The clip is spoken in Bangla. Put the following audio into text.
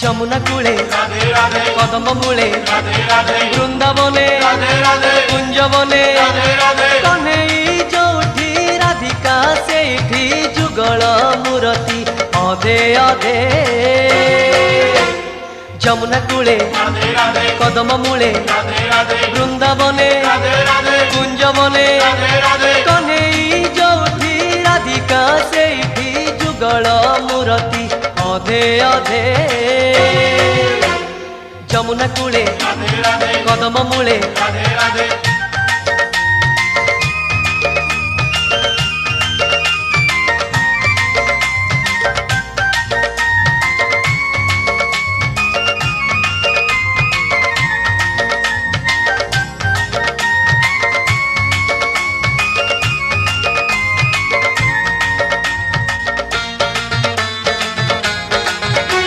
যমুনা কূলে কদম মূলে বৃন্দাবনে কুঞ্জবনে কনেই যোউঠি রাধিকা সেইঠি যুগল মূরতি অধে অধে যমুনা কূলে কদম মূলে বৃন্দাবনে কুঞ্জবনে কনেই যোউঠি রাধিকা সেইঠি যুগল মূরতি অধে অধে যমুনা কূলে কদম মূলে